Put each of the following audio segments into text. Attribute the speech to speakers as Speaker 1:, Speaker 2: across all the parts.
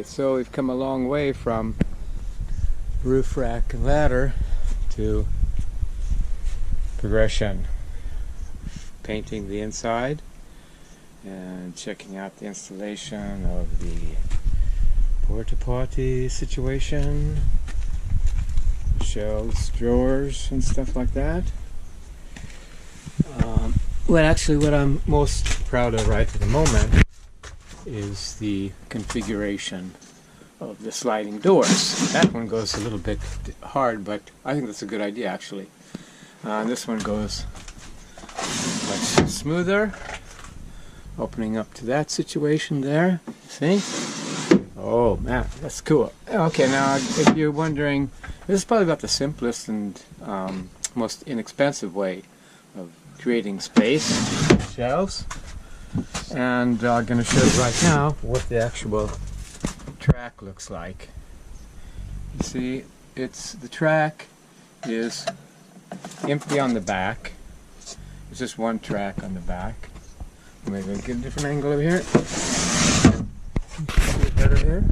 Speaker 1: Okay, so we've come a long way from roof rack and ladder to progression. Painting the inside and checking out the installation of the porta potty situation, shelves, drawers, and stuff like that. What I'm most proud of right at the moment is the configuration of the sliding doors. That one goes a little bit hard, but I think that's a good idea actually. This one goes much smoother, opening up to that situation there. See? Oh man, that's cool. Okay, now if you're wondering, this is probably about the simplest and most inexpensive way of creating space, shelves, and I'm going to show you right now what the actual track looks like. You see, the track is empty on the back. It's just one track on the back. Maybe get a different angle over here. See it better here?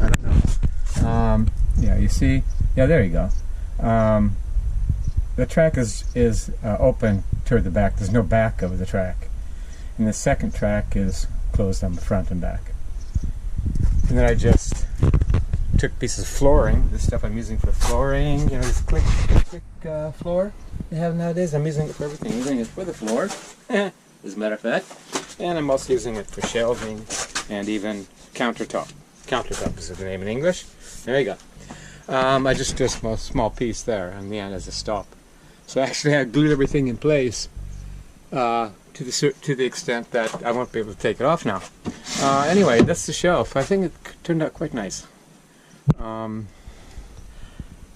Speaker 1: I don't know. Yeah, you see? Yeah, there you go. The track is open toward the back. There's no back over the track. And the second track is closed on the front and back. And then I just took pieces of flooring, this stuff I'm using for flooring, you know, this click floor they have nowadays. I'm using it for everything. I'm using it for the floor, as a matter of fact. And I'm also using it for shelving and even countertop. Countertop is the name in English. There you go. I just did a small piece there on the end as a stop. So actually I glued everything in place to the extent that I won't be able to take it off now. Anyway, that's the shelf. I think it turned out quite nice.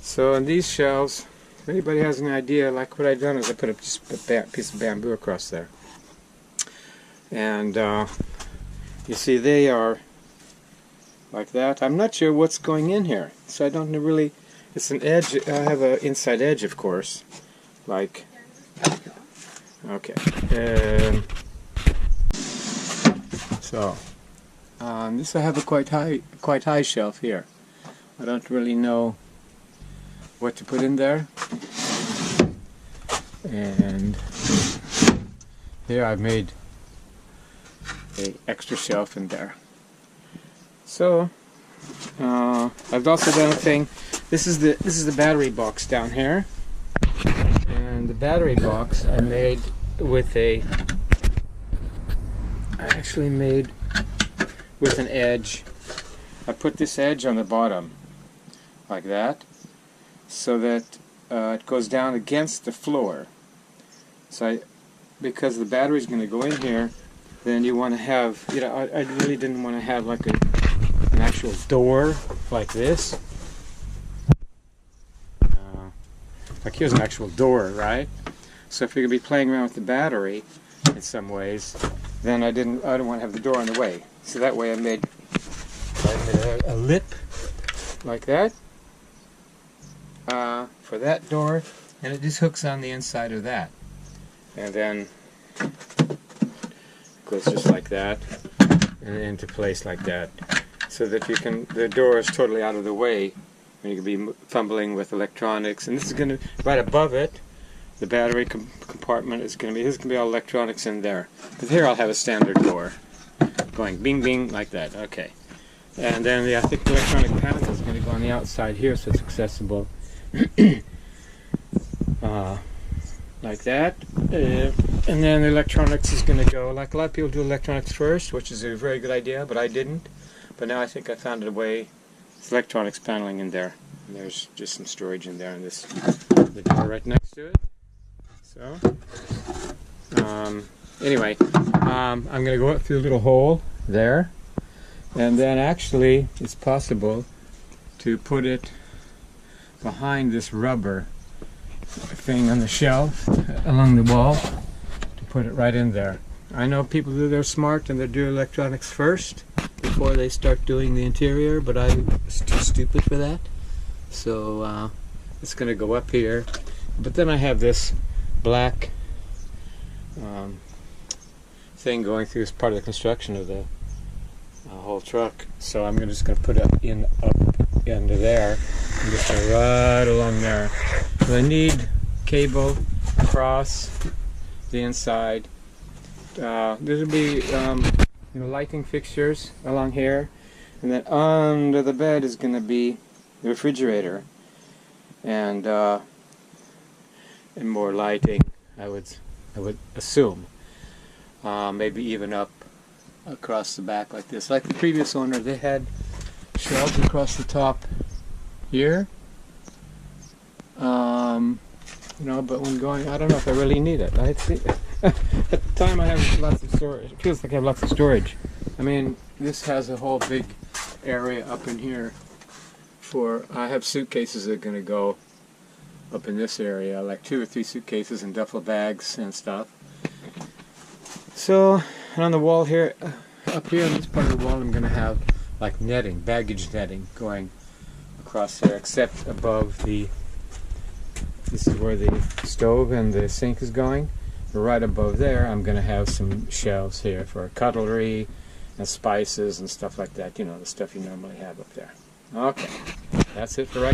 Speaker 1: So in these shelves, if anybody has an idea, like what I've done is I put just a piece of bamboo across there. And you see they are like that. I'm not sure what's going in here, so I don't know really. It's an edge. I have an inside edge, of course. Like, okay. So this I have a quite high shelf here. I don't really know what to put in there. And here I've made an extra shelf in there. So I've also done a thing. This is the battery box down here, and the battery box I made with I actually made with an edge. I put this edge on the bottom like that, so that it goes down against the floor. So because the battery is going to go in here, then you want to have, you know, I really didn't want to have like an actual door like this. Like here's an actual door, right? So if you're going to be playing around with the battery in some ways, then I don't want to have the door in the way. So that way I made a lip like that for that door, and it just hooks on the inside of that. And then goes just like that and into place like that, so that the door is totally out of the way when you can be fumbling with electronics. And this is going to, right above it, the battery compartment is going to be, there's going to be all electronics in there. Because here I'll have a standard door going bing bing like that. Okay. And then I think the electronic panel is going to go on the outside here, so it's accessible like that. And then the electronics is going to go, like a lot of people do electronics first, which is a very good idea, but I didn't. But now I think I found a way. It's electronics paneling in there. And there's just some storage in there, and the door right next to it. So, anyway, I'm going to go up through a little hole there, and then actually it's possible to put it behind this rubber thing on the shelf along the wall, to put it right in there. I know people who they're smart and they do electronics first before they start doing the interior, but I was too stupid for that. So it's going to go up here. But then I have this black thing going through as part of the construction of a whole truck. So I'm just going to put it up into there, and just go right along there. So I need cable across the inside. There'll be lighting fixtures along here, and then under the bed is going to be the refrigerator, and more lighting. I would assume, maybe even up across the back like this. Like the previous owner, they had shelves across the top here. But when going, I don't know if I really need it. I think at the time I have lots of storage. It feels like I have lots of storage. I mean, this has a whole big area up in here I have suitcases that are going to go up in this area, like 2 or 3 suitcases and duffel bags and stuff. So, and on the wall here, up here on this part of the wall, I'm going to have like netting, baggage netting going across there, except above this is where the stove and the sink is going. Right above there, I'm going to have some shelves here for cutlery and spices and stuff like that. You know, the stuff you normally have up there. Okay, that's it for right